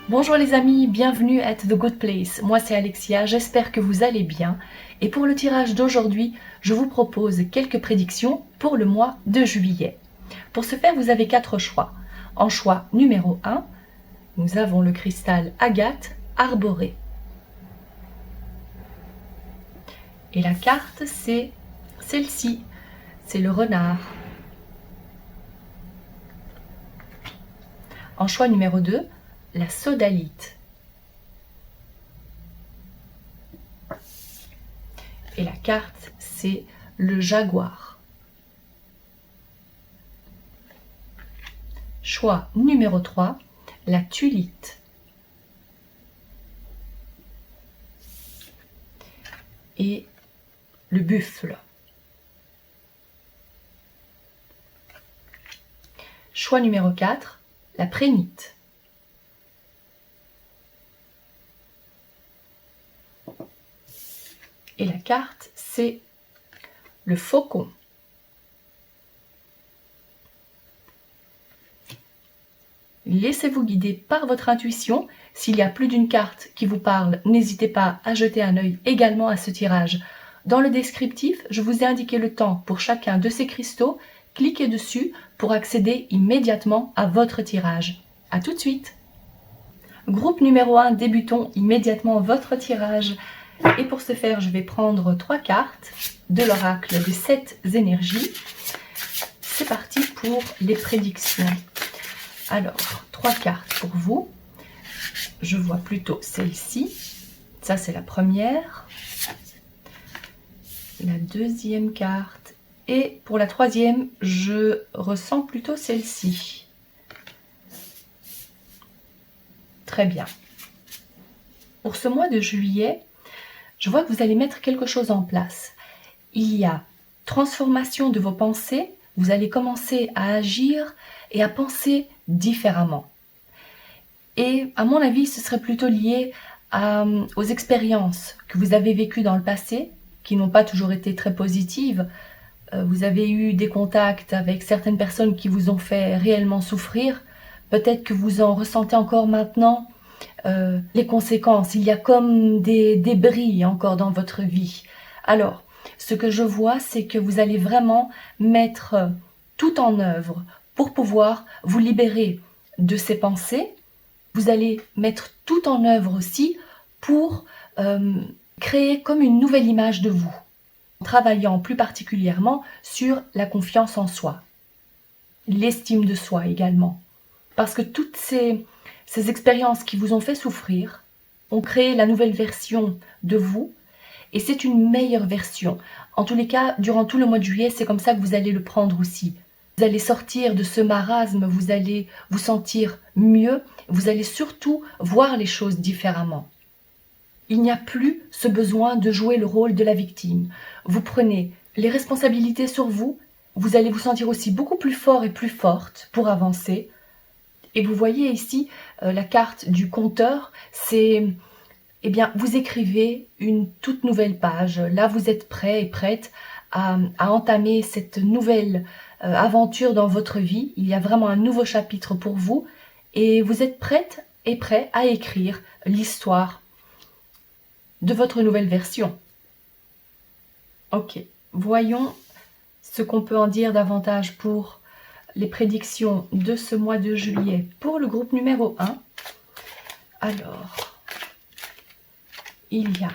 Bonjour les amis, bienvenue at The Good Place. Moi c'est Alexia, j'espère que vous allez bien. Et pour le tirage d'aujourd'hui, je vous propose quelques prédictions pour le mois de juillet. Pour ce faire, vous avez 4 choix. En choix numéro 1, nous avons le cristal agate arboré. Et la carte, c'est celle-ci, c'est le renard. En choix numéro 2, la sodalite. Et la carte, c'est le jaguar. Choix numéro 3, la tulite. Et le buffle. Choix numéro 4, la prénite. Et la carte, c'est le faucon. Laissez-vous guider par votre intuition. S'il y a plus d'une carte qui vous parle, n'hésitez pas à jeter un œil également à ce tirage. Dans le descriptif, je vous ai indiqué le temps pour chacun de ces cristaux. Cliquez dessus pour accéder immédiatement à votre tirage. A tout de suite! Groupe numéro 1, débutons immédiatement votre tirage. Et pour ce faire, je vais prendre 3 cartes de l'oracle des 7 énergies. C'est parti pour les prédictions. Alors, 3 cartes pour vous. Je vois plutôt celle-ci. Ça, c'est la première. La deuxième carte. Et pour la troisième, je ressens plutôt celle-ci. Très bien. Pour ce mois de juillet, je vois que vous allez mettre quelque chose en place. Il y a transformation de vos pensées. Vous allez commencer à agir et à penser différemment. Et à mon avis, ce serait plutôt lié aux expériences que vous avez vécues dans le passé, qui n'ont pas toujours été très positives. Vous avez eu des contacts avec certaines personnes qui vous ont fait réellement souffrir. Peut-être que vous en ressentez encore maintenant les conséquences. Il y a comme des débris encore dans votre vie. Alors, ce que je vois, c'est que vous allez vraiment mettre tout en œuvre pour pouvoir vous libérer de ces pensées. Vous allez mettre tout en œuvre aussi pour créer comme une nouvelle image de vous, en travaillant plus particulièrement sur la confiance en soi, l'estime de soi également. Parce que toutes ces expériences qui vous ont fait souffrir ont créé la nouvelle version de vous, et c'est une meilleure version. En tous les cas, durant tout le mois de juillet, c'est comme ça que vous allez le prendre aussi. Vous allez sortir de ce marasme, vous allez vous sentir mieux, vous allez surtout voir les choses différemment. Il n'y a plus ce besoin de jouer le rôle de la victime. Vous prenez les responsabilités sur vous, vous allez vous sentir aussi beaucoup plus fort et plus forte pour avancer. Et vous voyez ici la carte du conteur, c'est, eh bien, vous écrivez une toute nouvelle page. Là, vous êtes prêt et prête à entamer cette nouvelle aventure dans votre vie. Il y a vraiment un nouveau chapitre pour vous et vous êtes prête et prêt à écrire l'histoire de votre nouvelle version. Ok, voyons ce qu'on peut en dire davantage pour les prédictions de ce mois de juillet pour le groupe numéro 1. Alors, il y a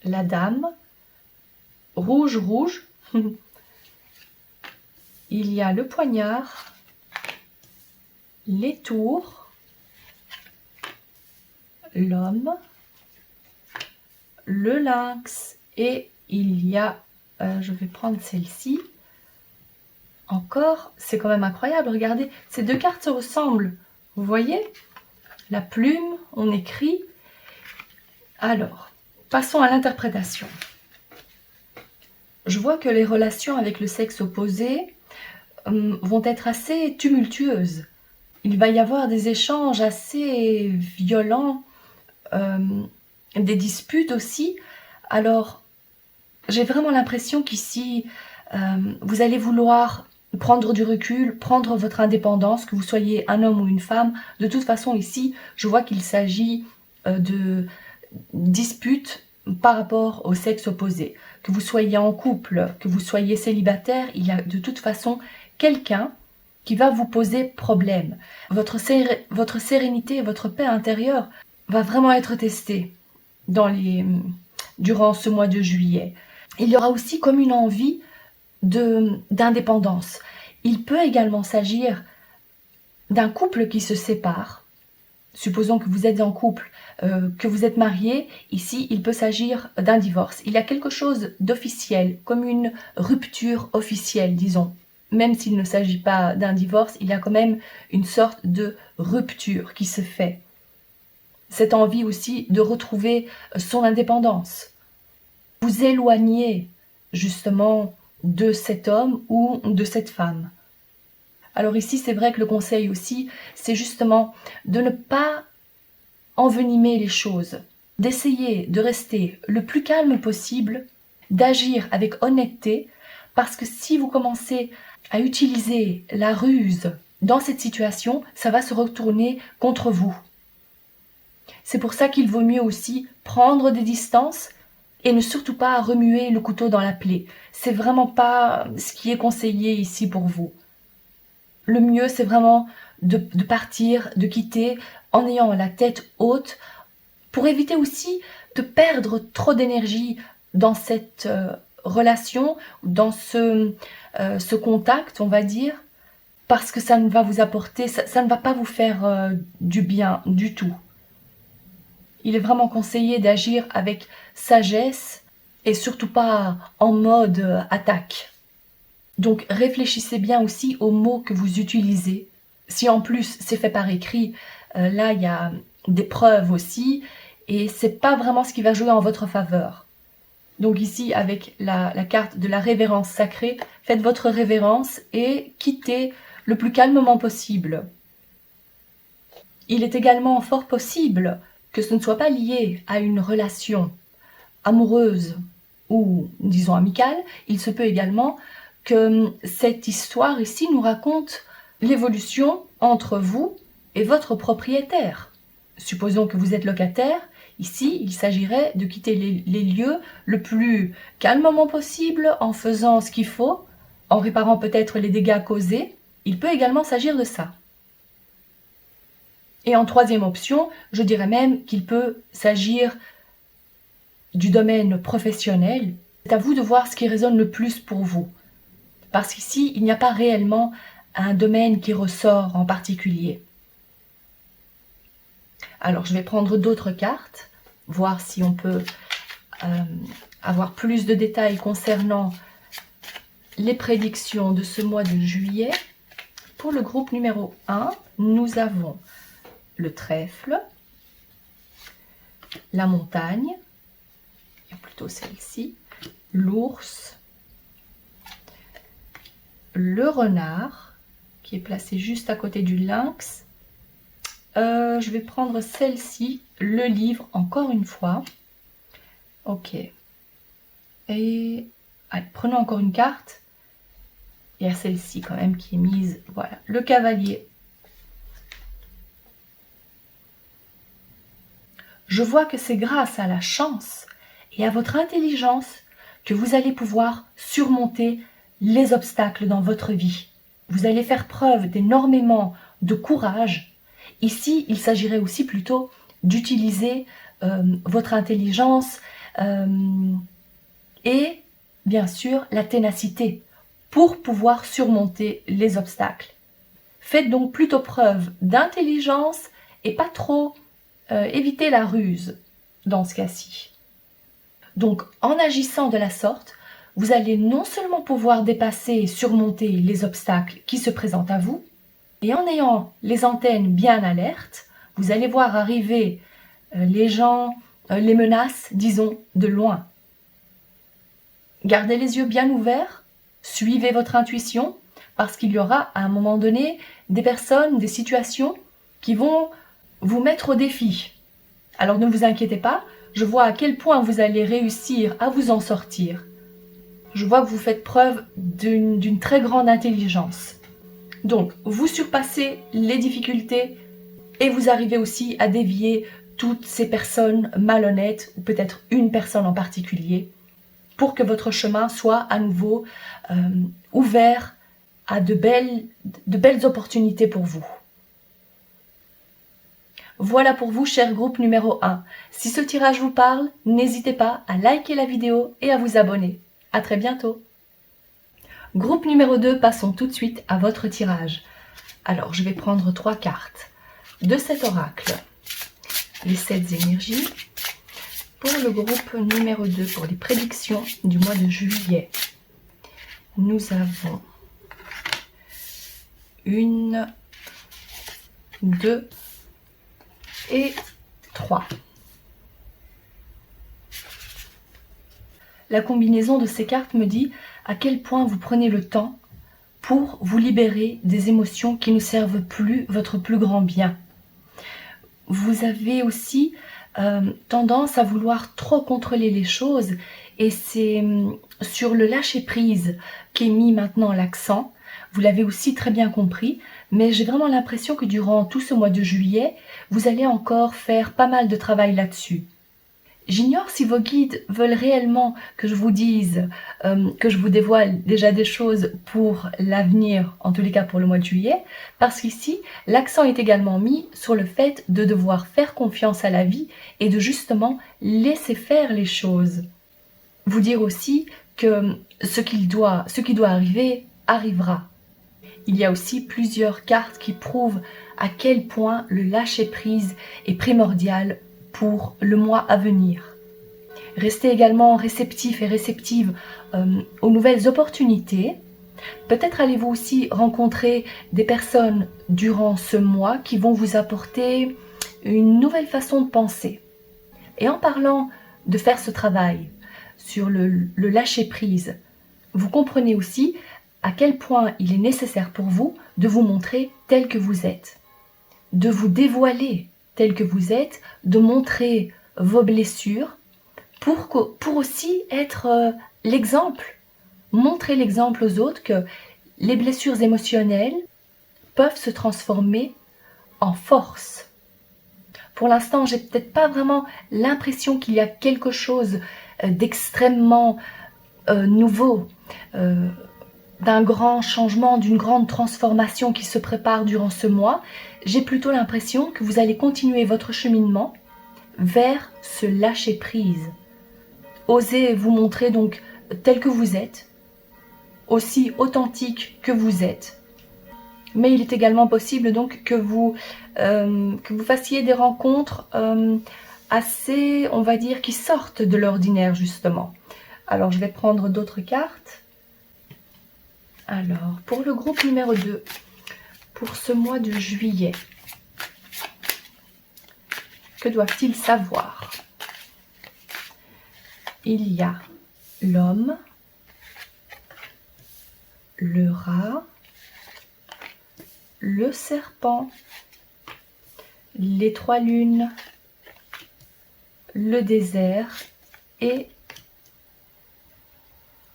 la dame, rouge, rouge. Il y a le poignard, les tours, l'homme, le lynx et il y a, je vais prendre celle-ci. Encore, c'est quand même incroyable, regardez, ces deux cartes se ressemblent. Vous voyez? La plume, on écrit. Alors, passons à l'interprétation. Je vois que les relations avec le sexe opposé vont être assez tumultueuses. Il va y avoir des échanges assez violents, des disputes aussi. Alors, j'ai vraiment l'impression qu'ici, vous allez vouloir prendre du recul, prendre votre indépendance, que vous soyez un homme ou une femme. De toute façon, ici, je vois qu'il s'agit de disputes par rapport au sexe opposé. Que vous soyez en couple, que vous soyez célibataire, il y a de toute façon quelqu'un qui va vous poser problème. Votre sérénité et votre paix intérieure va vraiment être testée durant ce mois de juillet. Il y aura aussi comme une envie d'indépendance. Il peut également s'agir d'un couple qui se sépare. Supposons que vous êtes en couple, que vous êtes marié, ici il peut s'agir d'un divorce. Il y a quelque chose d'officiel, comme une rupture officielle, disons. Même s'il ne s'agit pas d'un divorce, il y a quand même une sorte de rupture qui se fait. Cette envie aussi de retrouver son indépendance. Vous éloignez justement de cet homme ou de cette femme. Alors ici, c'est vrai que le conseil aussi, c'est justement de ne pas envenimer les choses, d'essayer de rester le plus calme possible, d'agir avec honnêteté, parce que si vous commencez à utiliser la ruse dans cette situation, ça va se retourner contre vous. C'est pour ça qu'il vaut mieux aussi prendre des distances et ne surtout pas remuer le couteau dans la plaie. C'est vraiment pas ce qui est conseillé ici pour vous. Le mieux, c'est vraiment de partir, de quitter en ayant la tête haute pour éviter aussi de perdre trop d'énergie dans cette relation, dans ce contact, on va dire, parce que ça ne va vous apporter, ça ne va pas vous faire du bien du tout. Il est vraiment conseillé d'agir avec sagesse et surtout pas en mode attaque. Donc réfléchissez bien aussi aux mots que vous utilisez. Si en plus c'est fait par écrit, là il y a des preuves aussi et c'est pas vraiment ce qui va jouer en votre faveur. Donc ici avec la carte de la révérence sacrée, faites votre révérence et quittez le plus calmement possible. Il est également fort possible que ce ne soit pas lié à une relation amoureuse ou disons amicale. Il se peut également que cette histoire ici nous raconte l'évolution entre vous et votre propriétaire. Supposons que vous êtes locataire. Ici, il s'agirait de quitter les lieux le plus calmement possible en faisant ce qu'il faut, en réparant peut-être les dégâts causés. Il peut également s'agir de ça. Et en troisième option, je dirais même qu'il peut s'agir du domaine professionnel. C'est à vous de voir ce qui résonne le plus pour vous. Parce qu'ici, il n'y a pas réellement un domaine qui ressort en particulier. Alors, je vais prendre d'autres cartes, voir si on peut avoir plus de détails concernant les prédictions de ce mois de juillet. Pour le groupe numéro 1, nous avons le trèfle, la montagne, plutôt celle-ci, l'ours, le renard, qui est placé juste à côté du lynx. Je vais prendre celle-ci, le livre, encore une fois. Ok. Et allez, prenons encore une carte. Il y a celle-ci quand même qui est mise. Voilà, le cavalier. Je vois que c'est grâce à la chance et à votre intelligence que vous allez pouvoir surmonter les obstacles dans votre vie. Vous allez faire preuve d'énormément de courage. Ici, il s'agirait aussi plutôt d'utiliser votre intelligence et bien sûr la ténacité pour pouvoir surmonter les obstacles. Faites donc plutôt preuve d'intelligence et pas trop éviter la ruse dans ce cas-ci. Donc en agissant de la sorte, vous allez non seulement pouvoir dépasser et surmonter les obstacles qui se présentent à vous, et en ayant les antennes bien alertes, vous allez voir arriver les gens, les menaces, disons, de loin. Gardez les yeux bien ouverts, suivez votre intuition, parce qu'il y aura à un moment donné des personnes, des situations qui vont vous mettre au défi. Alors ne vous inquiétez pas, je vois à quel point vous allez réussir à vous en sortir. je vois que vous faites preuve d'une très grande intelligence. Donc, vous surpassez les difficultés et vous arrivez aussi à dévier toutes ces personnes malhonnêtes, ou peut-être une personne en particulier, pour que votre chemin soit à nouveau ouvert à de belles opportunités pour vous. Voilà pour vous, cher groupe numéro 1. Si ce tirage vous parle, n'hésitez pas à liker la vidéo et à vous abonner. À très bientôt. Groupe numéro 2, passons tout de suite à votre tirage. Alors, je vais prendre 3 cartes de cet oracle. Les 7 énergies. Pour le groupe numéro 2, pour les prédictions du mois de juillet, nous avons 1, 2 et 3. La combinaison de ces cartes me dit à quel point vous prenez le temps pour vous libérer des émotions qui ne servent plus votre plus grand bien. Vous avez aussi tendance à vouloir trop contrôler les choses et c'est sur le lâcher-prise qu'est mis maintenant l'accent. Vous l'avez aussi très bien compris, mais j'ai vraiment l'impression que durant tout ce mois de juillet, vous allez encore faire pas mal de travail là-dessus. J'ignore si vos guides veulent réellement que je vous dise, que je vous dévoile déjà des choses pour l'avenir, en tous les cas pour le mois de juillet, parce qu'ici, l'accent est également mis sur le fait de devoir faire confiance à la vie et de justement laisser faire les choses. Vous dire aussi que ce qui doit arriver, arrivera. Il y a aussi plusieurs cartes qui prouvent à quel point le lâcher-prise est primordial pour le mois à venir. Restez également réceptif et réceptive aux nouvelles opportunités. Peut-être allez-vous aussi rencontrer des personnes durant ce mois qui vont vous apporter une nouvelle façon de penser. Et en parlant de faire ce travail sur le lâcher-prise, vous comprenez aussi à quel point il est nécessaire pour vous de vous montrer tel que vous êtes, de vous dévoiler tel que vous êtes, de montrer vos blessures pour aussi être l'exemple, montrer l'exemple aux autres que les blessures émotionnelles peuvent se transformer en force. Pour l'instant, j'ai peut-être pas vraiment l'impression qu'il y a quelque chose d'extrêmement nouveau, d'un grand changement, d'une grande transformation qui se prépare durant ce mois. J'ai plutôt l'impression que vous allez continuer votre cheminement vers ce lâcher-prise. Osez vous montrer donc tel que vous êtes, aussi authentique que vous êtes. Mais il est également possible donc que vous fassiez des rencontres assez, on va dire, qui sortent de l'ordinaire justement. Alors je vais prendre d'autres cartes. Alors, pour le groupe numéro 2, pour ce mois de juillet, que doivent-ils savoir? Il y a l'homme, le rat, le serpent, les 3 lunes, le désert et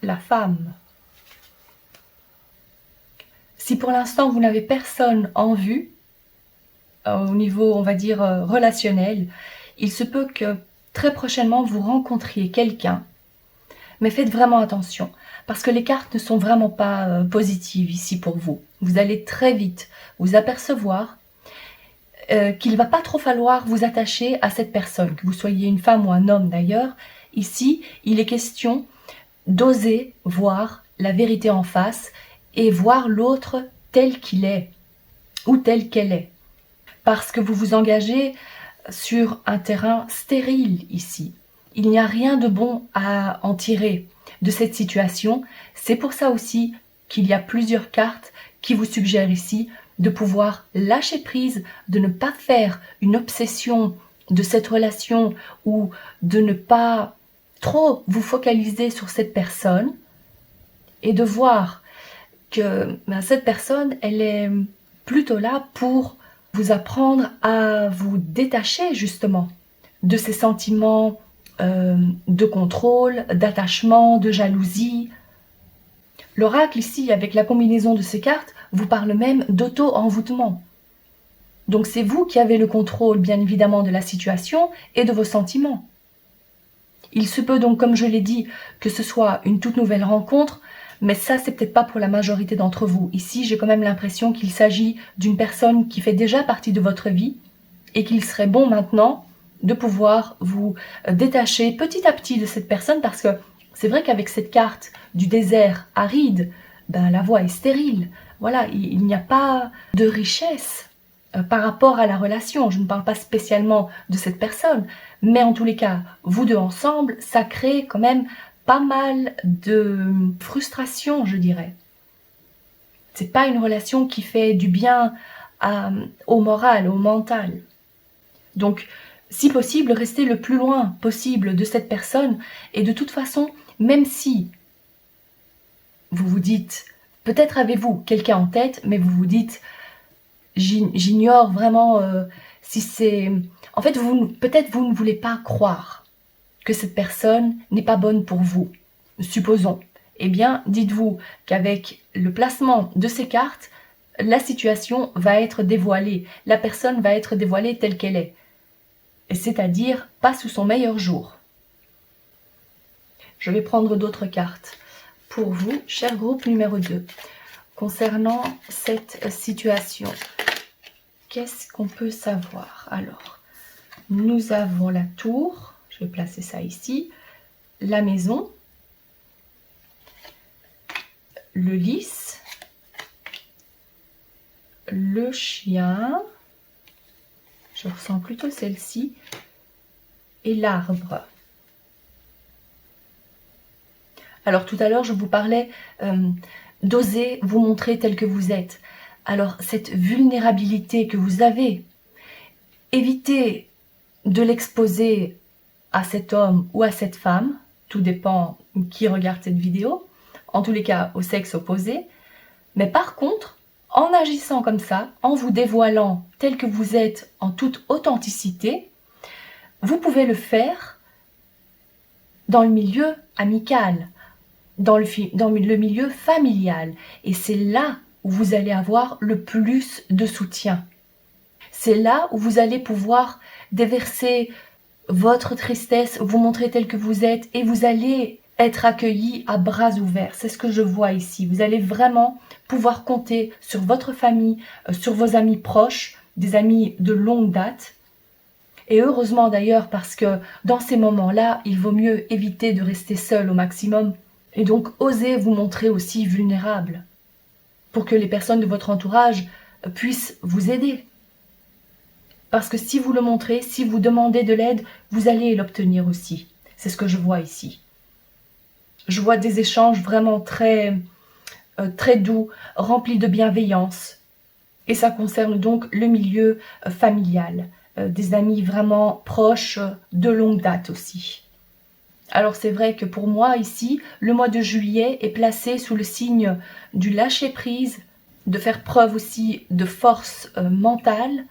la femme. Si pour l'instant vous n'avez personne en vue, au niveau on va dire relationnel, il se peut que très prochainement vous rencontriez quelqu'un. Mais faites vraiment attention, parce que les cartes ne sont vraiment pas positives ici pour vous. Vous allez très vite vous apercevoir qu'il ne va pas trop falloir vous attacher à cette personne, que vous soyez une femme ou un homme d'ailleurs. Ici, il est question d'oser voir la vérité en face et voir l'autre tel qu'il est ou telle qu'elle est. Parce que vous vous engagez sur un terrain stérile ici. Il n'y a rien de bon à en tirer de cette situation. C'est pour ça aussi qu'il y a plusieurs cartes qui vous suggèrent ici de pouvoir lâcher prise, de ne pas faire une obsession de cette relation ou de ne pas trop vous focaliser sur cette personne et de voir que cette personne, elle est plutôt là pour vous apprendre à vous détacher justement de ces sentiments de contrôle, d'attachement, de jalousie. L'oracle ici, avec la combinaison de ces cartes, vous parle même d'auto-envoûtement. Donc c'est vous qui avez le contrôle, bien évidemment, de la situation et de vos sentiments. Il se peut donc, comme je l'ai dit, que ce soit une toute nouvelle rencontre, mais ça, c'est peut-être pas pour la majorité d'entre vous. Ici, j'ai quand même l'impression qu'il s'agit d'une personne qui fait déjà partie de votre vie et qu'il serait bon maintenant de pouvoir vous détacher petit à petit de cette personne, parce que c'est vrai qu'avec cette carte du désert aride, ben, la voie est stérile. Voilà, il n'y a pas de richesse par rapport à la relation. Je ne parle pas spécialement de cette personne, mais en tous les cas, vous deux ensemble, ça crée quand même pas mal de frustration, je dirais. C'est pas une relation qui fait du bien au moral, au mental. Donc, si possible, restez le plus loin possible de cette personne. Et de toute façon, même si vous vous dites, peut-être avez-vous quelqu'un en tête, mais vous vous dites, j'ignore vraiment si c'est... En fait, peut-être vous ne voulez pas croire que cette personne n'est pas bonne pour vous. Supposons. Eh bien, dites-vous qu'avec le placement de ces cartes, la situation va être dévoilée. La personne va être dévoilée telle qu'elle est. C'est-à-dire pas sous son meilleur jour. Je vais prendre d'autres cartes pour vous, cher groupe numéro 2, concernant cette situation. Qu'est-ce qu'on peut savoir? Alors, nous avons la tour, je vais placer ça ici, la maison, le lys, le chien, je ressens plutôt celle-ci, et l'arbre. Alors tout à l'heure, je vous parlais d'oser vous montrer tel que vous êtes. Alors cette vulnérabilité que vous avez, évitez de l'exposer à cet homme ou à cette femme, tout dépend qui regarde cette vidéo, en tous les cas au sexe opposé, mais par contre, en agissant comme ça, en vous dévoilant tel que vous êtes en toute authenticité, vous pouvez le faire dans le milieu amical, dans le milieu familial. Et c'est là où vous allez avoir le plus de soutien. C'est là où vous allez pouvoir déverser votre tristesse, vous montrer tel que vous êtes, et vous allez être accueilli à bras ouverts. C'est ce que je vois ici. Vous allez vraiment pouvoir compter sur votre famille, sur vos amis proches, des amis de longue date. Et heureusement d'ailleurs, parce que dans ces moments-là, il vaut mieux éviter de rester seul au maximum. Et donc, osez vous montrer aussi vulnérable pour que les personnes de votre entourage puissent vous aider. Parce que si vous le montrez, si vous demandez de l'aide, vous allez l'obtenir aussi. C'est ce que je vois ici. Je vois des échanges vraiment très doux, remplis de bienveillance. Et ça concerne donc le milieu familial, des amis vraiment proches de longue date aussi. Alors c'est vrai que pour moi ici, le mois de juillet est placé sous le signe du lâcher-prise, de faire preuve aussi de force mentale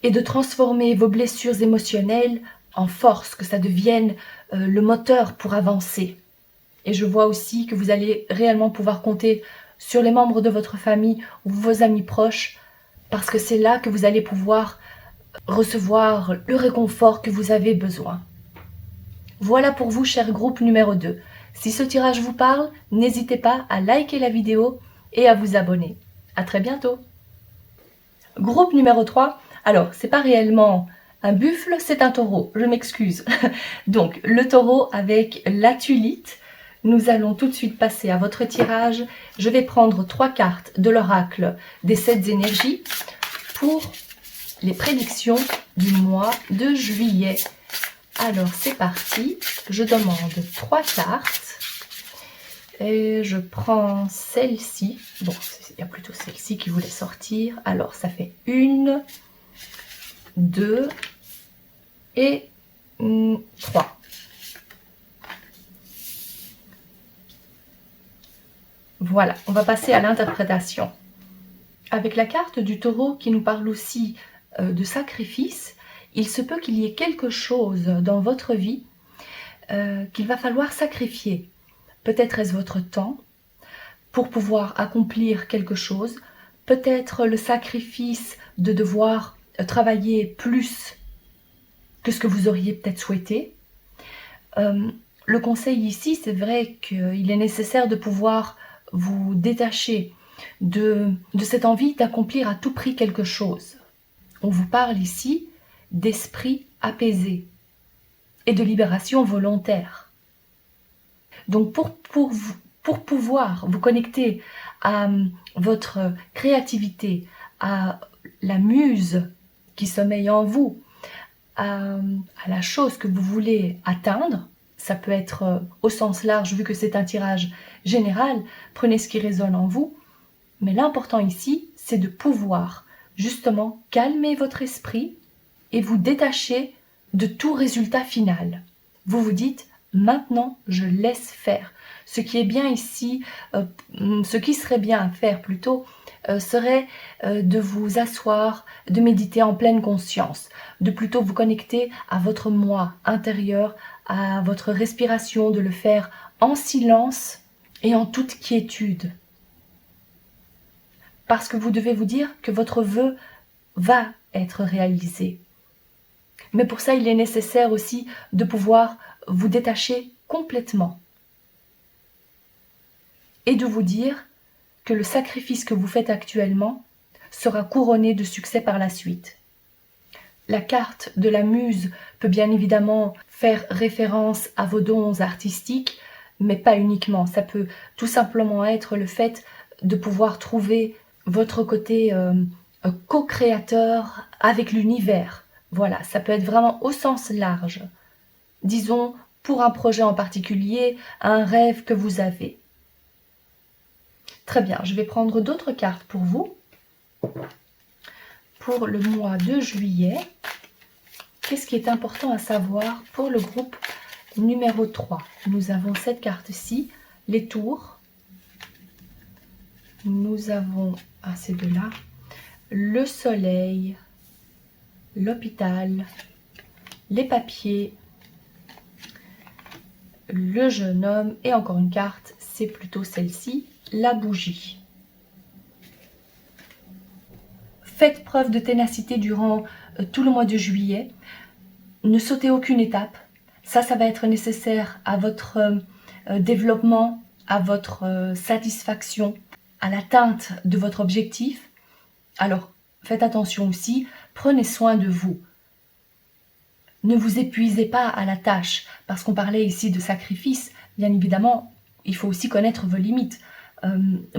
et de transformer vos blessures émotionnelles en force, que ça devienne le moteur pour avancer. Et je vois aussi que vous allez réellement pouvoir compter sur les membres de votre famille ou vos amis proches, parce que c'est là que vous allez pouvoir recevoir le réconfort que vous avez besoin. Voilà pour vous, cher groupe numéro 2. Si ce tirage vous parle, n'hésitez pas à liker la vidéo et à vous abonner. À très bientôt. Groupe numéro 3. Alors, c'est pas réellement un buffle, c'est un taureau. Je m'excuse. Donc, le taureau avec la tulite. Nous allons tout de suite passer à votre tirage. Je vais prendre 3 cartes de l'oracle des 7 énergies pour les prédictions du mois de juillet. Alors, c'est parti. Je demande 3 cartes. Et je prends celle-ci. Bon, il y a plutôt celle-ci qui voulait sortir. Alors, ça fait 1, 2 et 3. Voilà, on va passer à l'interprétation. Avec la carte du taureau qui nous parle aussi de sacrifice, il se peut qu'il y ait quelque chose dans votre vie qu'il va falloir sacrifier. Peut-être est-ce votre temps, pour pouvoir accomplir quelque chose, peut-être le sacrifice de devoir travailler plus que ce que vous auriez peut-être souhaité. Le conseil ici, c'est vrai qu'il est nécessaire de pouvoir vous détacher de cette envie d'accomplir à tout prix quelque chose. On vous parle ici d'esprit apaisé et de libération volontaire. Donc pour pouvoir vous connecter à votre créativité, à la muse qui sommeille en vous, à la chose que vous voulez atteindre, ça peut être au sens large vu que c'est un tirage général, prenez ce qui résonne en vous, mais l'important ici, c'est de pouvoir justement calmer votre esprit et vous détacher de tout résultat final. Vous vous dites, maintenant je laisse faire. Ce qui est bien ici, ce qui serait bien à faire plutôt, serait de vous asseoir, de méditer en pleine conscience, de plutôt vous connecter à votre moi intérieur, à votre respiration, de le faire en silence et en toute quiétude. Parce que vous devez vous dire que votre vœu va être réalisé. Mais pour ça, il est nécessaire aussi de pouvoir vous détacher complètement et de vous dire que le sacrifice que vous faites actuellement sera couronné de succès par la suite. La carte de la muse peut bien évidemment faire référence à vos dons artistiques, mais pas uniquement. Ça peut tout simplement être le fait de pouvoir trouver votre côté co-créateur avec l'univers. Voilà, ça peut être vraiment au sens large. Disons, pour un projet en particulier, un rêve que vous avez. Très bien, je vais prendre d'autres cartes pour vous. Pour le mois de juillet, qu'est-ce qui est important à savoir pour le groupe numéro 3? Nous avons cette carte-ci, les tours. Nous avons, ces deux-là, le soleil, l'hôpital, les papiers, le jeune homme et encore une carte, c'est plutôt celle-ci, la bougie. Faites preuve de ténacité durant tout le mois de juillet. Ne sautez aucune étape. Ça va être nécessaire à votre développement, à votre satisfaction, à l'atteinte de votre objectif. Alors, faites attention aussi, prenez soin de vous. Ne vous épuisez pas à la tâche, parce qu'on parlait ici de sacrifice. Bien évidemment, il faut aussi connaître vos limites.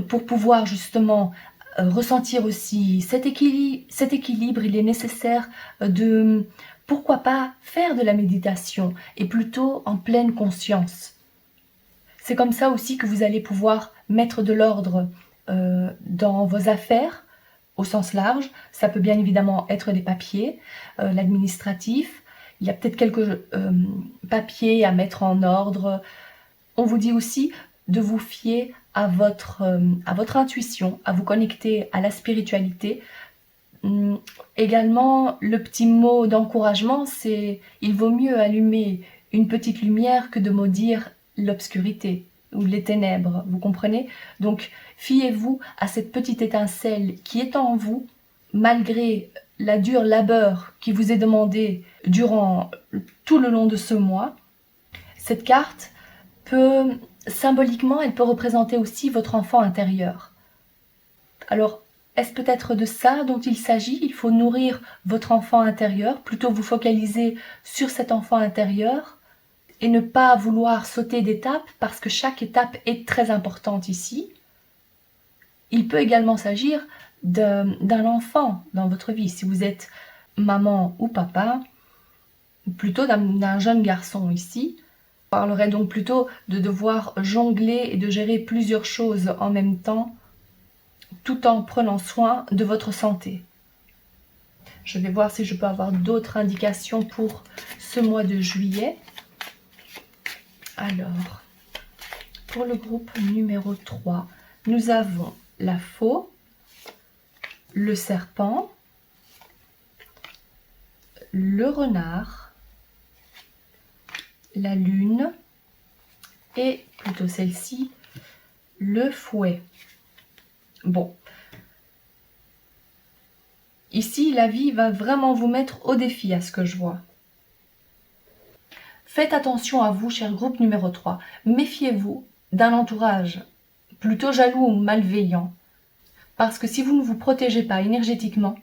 Pour pouvoir justement ressentir aussi cet équilibre, il est nécessaire de, pourquoi pas, faire de la méditation, et plutôt en pleine conscience. C'est comme ça aussi que vous allez pouvoir mettre de l'ordre dans vos affaires, au sens large. Ça peut bien évidemment être des papiers, l'administratif. Il y a peut-être quelques papiers à mettre en ordre. On vous dit aussi de vous fier à votre intuition, à vous connecter à la spiritualité. Également, le petit mot d'encouragement, c'est « il vaut mieux allumer une petite lumière que de maudire l'obscurité ou les ténèbres », vous comprenez? Donc, fiez-vous à cette petite étincelle qui est en vous, malgré la dure labeur qui vous est demandée durant tout le long de ce mois. Cette carte peut, symboliquement, elle peut représenter aussi votre enfant intérieur. Alors, est-ce peut-être de ça dont il s'agit? Il faut nourrir votre enfant intérieur, plutôt vous focaliser sur cet enfant intérieur et ne pas vouloir sauter d'étape parce que chaque étape est très importante ici. Il peut également s'agir d'un enfant dans votre vie. Si vous êtes maman ou papa, plutôt d'un jeune garçon ici. On parlerait donc plutôt de devoir jongler et de gérer plusieurs choses en même temps, tout en prenant soin de votre santé. Je vais voir si je peux avoir d'autres indications pour ce mois de juillet. Alors, pour le groupe numéro 3, nous avons la faux, le serpent, le renard, la lune et, plutôt celle-ci, le fouet. Bon. Ici, la vie va vraiment vous mettre au défi à ce que je vois. Faites attention à vous, cher groupe numéro 3. Méfiez-vous d'un entourage plutôt jaloux ou malveillant. Parce que si vous ne vous protégez pas énergétiquement,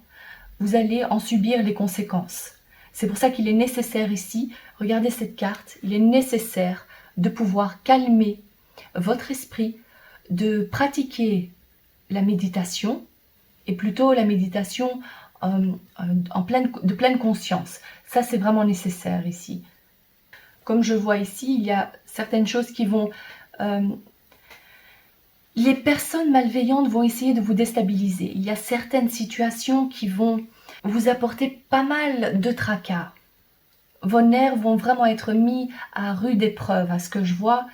vous allez en subir les conséquences. C'est pour ça qu'il est nécessaire ici, regardez cette carte, il est nécessaire de pouvoir calmer votre esprit, de pratiquer la méditation, et plutôt la méditation de pleine conscience. Ça, c'est vraiment nécessaire ici. Comme je vois ici, il y a certaines choses qui vont... les personnes malveillantes vont essayer de vous déstabiliser. Il y a certaines situations qui vont vous apporter pas mal de tracas. Vos nerfs vont vraiment être mis à rude épreuve, à ce que je vois,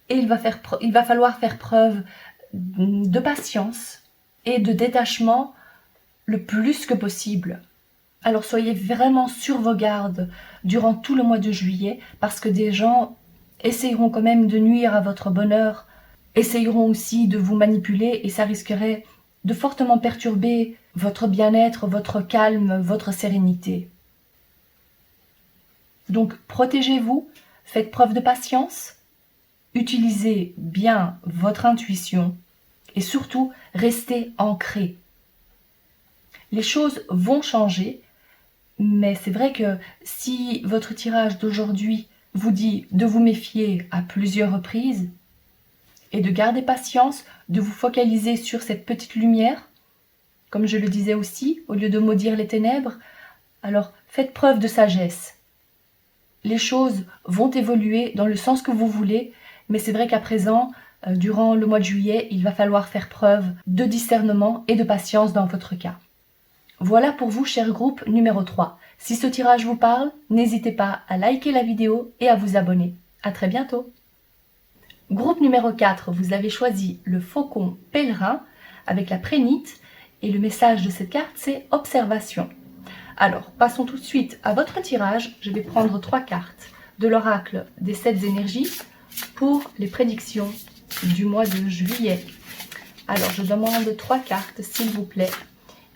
et il va falloir faire preuve de patience et de détachement le plus que possible. Alors soyez vraiment sur vos gardes durant tout le mois de juillet, parce que des gens essayeront quand même de nuire à votre bonheur, essayeront aussi de vous manipuler, et ça risquerait de fortement perturber votre bien-être, votre calme, votre sérénité. Donc protégez-vous, faites preuve de patience, utilisez bien votre intuition et surtout restez ancrés. Les choses vont changer, mais c'est vrai que si votre tirage d'aujourd'hui vous dit de vous méfier à plusieurs reprises et de garder patience, de vous focaliser sur cette petite lumière, comme je le disais aussi, au lieu de maudire les ténèbres, alors faites preuve de sagesse. Les choses vont évoluer dans le sens que vous voulez, mais c'est vrai qu'à présent, durant le mois de juillet, il va falloir faire preuve de discernement et de patience dans votre cas. Voilà pour vous, cher groupe numéro 3. Si ce tirage vous parle, n'hésitez pas à liker la vidéo et à vous abonner. À très bientôt. Groupe numéro 4, vous avez choisi le faucon pèlerin avec la prénite et le message de cette carte, c'est observation. Alors, passons tout de suite à votre tirage. Je vais prendre 3 cartes de l'oracle des 7 énergies pour les prédictions du mois de juillet. Alors, je demande 3 cartes, s'il vous plaît.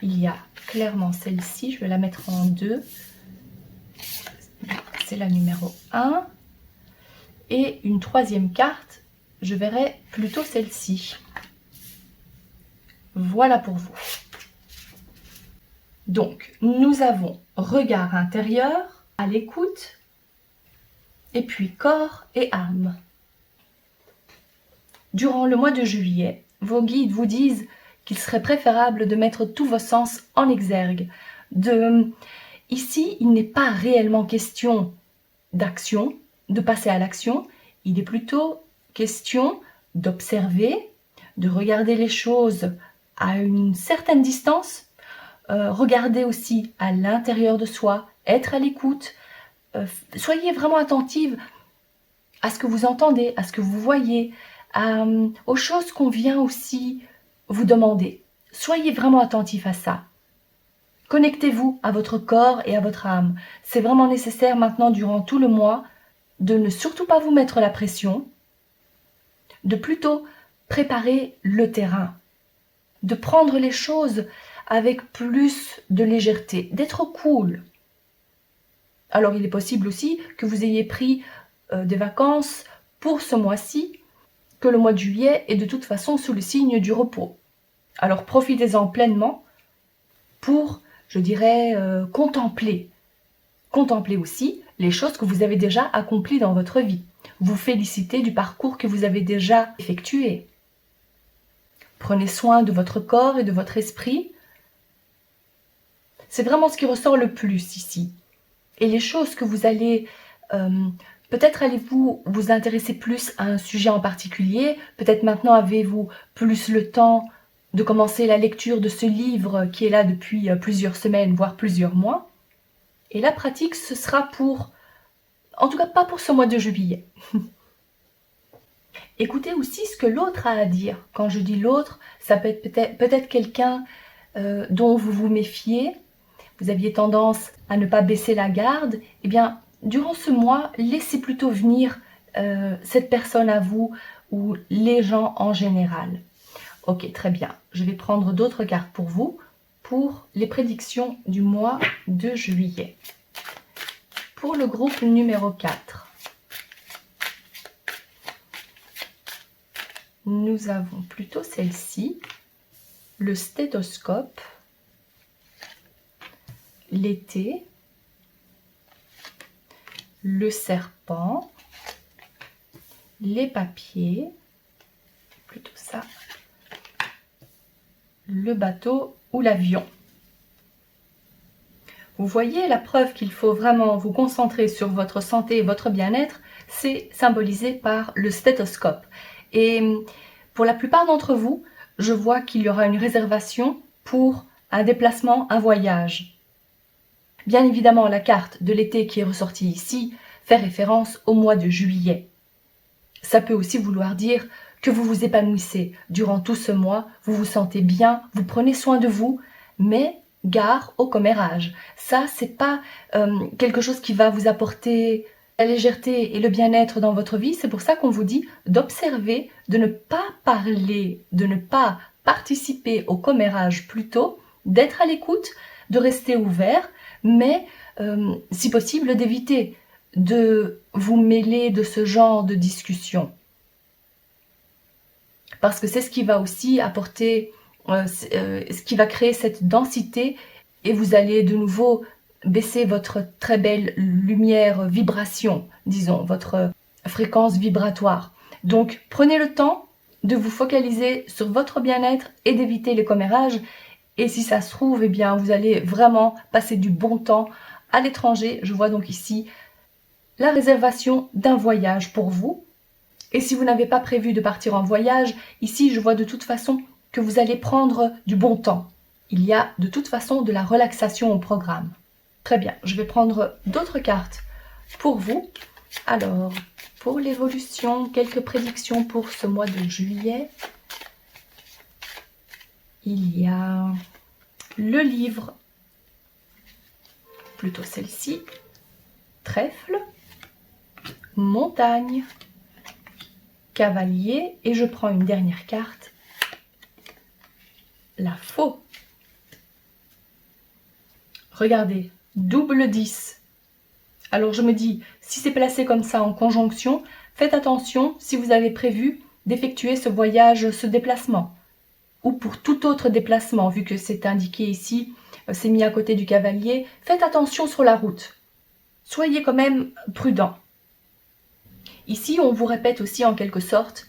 Il y a clairement celle-ci, je vais la mettre en 2. C'est la numéro 1. Et une 3e carte, je verrai plutôt celle-ci. Voilà pour vous. Donc, nous avons regard intérieur, à l'écoute, et puis corps et âme. Durant le mois de juillet, vos guides vous disent qu'il serait préférable de mettre tous vos sens en exergue. Ici, il n'est pas réellement question d'action, de passer à l'action, il est plutôt question d'observer, de regarder les choses à une certaine distance, regarder aussi à l'intérieur de soi, être à l'écoute, soyez vraiment attentive à ce que vous entendez, à ce que vous voyez, aux choses qu'on vient aussi vous demander. Soyez vraiment attentif à ça. Connectez-vous à votre corps et à votre âme. C'est vraiment nécessaire maintenant durant tout le mois de ne surtout pas vous mettre la pression, de plutôt préparer le terrain, de prendre les choses avec plus de légèreté, d'être cool. Alors il est possible aussi que vous ayez pris des vacances pour ce mois-ci, que le mois de juillet est de toute façon sous le signe du repos. Alors profitez-en pleinement pour, je dirais, contempler. Contemplez aussi les choses que vous avez déjà accomplies dans votre vie. Vous félicitez du parcours que vous avez déjà effectué. Prenez soin de votre corps et de votre esprit. C'est vraiment ce qui ressort le plus ici. Et les choses que vous allez... peut-être allez-vous vous intéresser plus à un sujet en particulier. Peut-être maintenant avez-vous plus le temps de commencer la lecture de ce livre qui est là depuis plusieurs semaines, voire plusieurs mois. Et la pratique, ce sera pour... En tout cas, pas pour ce mois de juillet. Écoutez aussi ce que l'autre a à dire. Quand je dis l'autre, ça peut être peut-être quelqu'un dont vous vous méfiez. Vous aviez tendance à ne pas baisser la garde. Eh bien, durant ce mois, laissez plutôt venir cette personne à vous ou les gens en général. Ok, très bien. Je vais prendre d'autres cartes pour vous pour les prédictions du mois de juillet. Pour le groupe numéro 4, nous avons plutôt celle-ci, le stéthoscope, l'été, le serpent, les papiers, plutôt ça, le bateau ou l'avion. Vous voyez, la preuve qu'il faut vraiment vous concentrer sur votre santé et votre bien-être, c'est symbolisé par le stéthoscope. Et pour la plupart d'entre vous, je vois qu'il y aura une réservation pour un déplacement, un voyage. Bien évidemment, la carte de l'été qui est ressortie ici fait référence au mois de juillet. Ça peut aussi vouloir dire que vous vous épanouissez durant tout ce mois, vous vous sentez bien, vous prenez soin de vous, mais gare au commérage. Ça, c'est pas quelque chose qui va vous apporter la légèreté et le bien-être dans votre vie. C'est pour ça qu'on vous dit d'observer, de ne pas parler, de ne pas participer au commérage plutôt, d'être à l'écoute, de rester ouvert, mais si possible d'éviter de vous mêler de ce genre de discussion. Parce que c'est ce qui va aussi apporter, ce qui va créer cette densité et vous allez de nouveau baisser votre très belle lumière vibration, disons, votre fréquence vibratoire. Donc prenez le temps de vous focaliser sur votre bien-être et d'éviter les commérages. Et si ça se trouve, eh bien, vous allez vraiment passer du bon temps à l'étranger. Je vois donc ici la réservation d'un voyage pour vous. Et si vous n'avez pas prévu de partir en voyage, ici je vois de toute façon que vous allez prendre du bon temps. Il y a de toute façon de la relaxation au programme. Très bien, je vais prendre d'autres cartes pour vous. Alors, pour l'évolution, quelques prédictions pour ce mois de juillet. Il y a le livre, plutôt celle-ci, trèfle, montagne, cavalier, et je prends une dernière carte, la faux. Regardez, double 10. Alors je me dis, si c'est placé comme ça en conjonction, faites attention si vous avez prévu d'effectuer ce voyage, ce déplacement. Ou pour tout autre déplacement, vu que c'est indiqué ici, c'est mis à côté du cavalier, faites attention sur la route. Soyez quand même prudent. Ici, on vous répète aussi en quelque sorte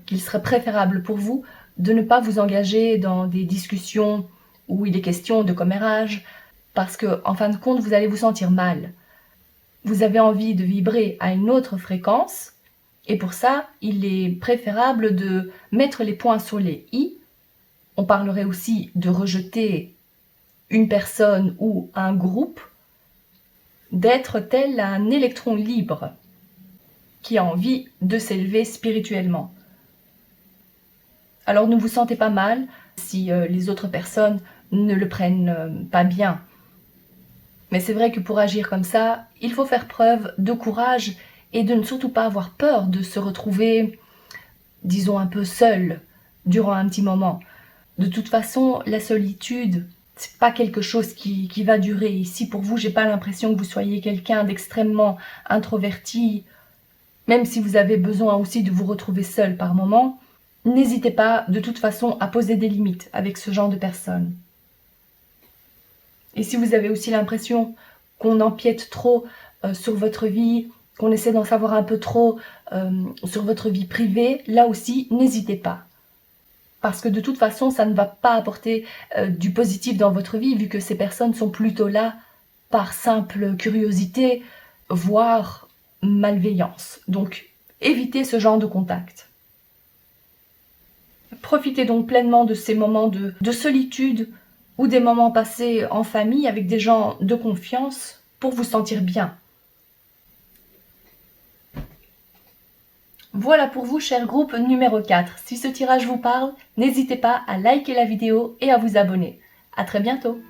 qu'il serait préférable pour vous de ne pas vous engager dans des discussions où il est question de commérage, parce que en fin de compte, vous allez vous sentir mal. Vous avez envie de vibrer à une autre fréquence, et pour ça, il est préférable de mettre les points sur les i. On parlerait aussi de rejeter une personne ou un groupe, d'être tel un électron libre qui a envie de s'élever spirituellement. Alors ne vous sentez pas mal si les autres personnes ne le prennent pas bien. Mais c'est vrai que pour agir comme ça, il faut faire preuve de courage et de ne surtout pas avoir peur de se retrouver, disons, un peu seul durant un petit moment. De toute façon, la solitude, c'est pas quelque chose qui va durer. Ici, pour vous, j'ai pas l'impression que vous soyez quelqu'un d'extrêmement introverti. Même si vous avez besoin aussi de vous retrouver seul par moment, n'hésitez pas de toute façon à poser des limites avec ce genre de personnes. Et si vous avez aussi l'impression qu'on empiète trop sur votre vie, qu'on essaie d'en savoir un peu trop sur votre vie privée, là aussi, n'hésitez pas. Parce que de toute façon, ça ne va pas apporter du positif dans votre vie, vu que ces personnes sont plutôt là par simple curiosité, voire malveillance. Donc, évitez ce genre de contact. Profitez donc pleinement de ces moments de solitude ou des moments passés en famille avec des gens de confiance pour vous sentir bien. Voilà pour vous, cher groupe numéro 4. Si ce tirage vous parle, n'hésitez pas à liker la vidéo et à vous abonner. À très bientôt.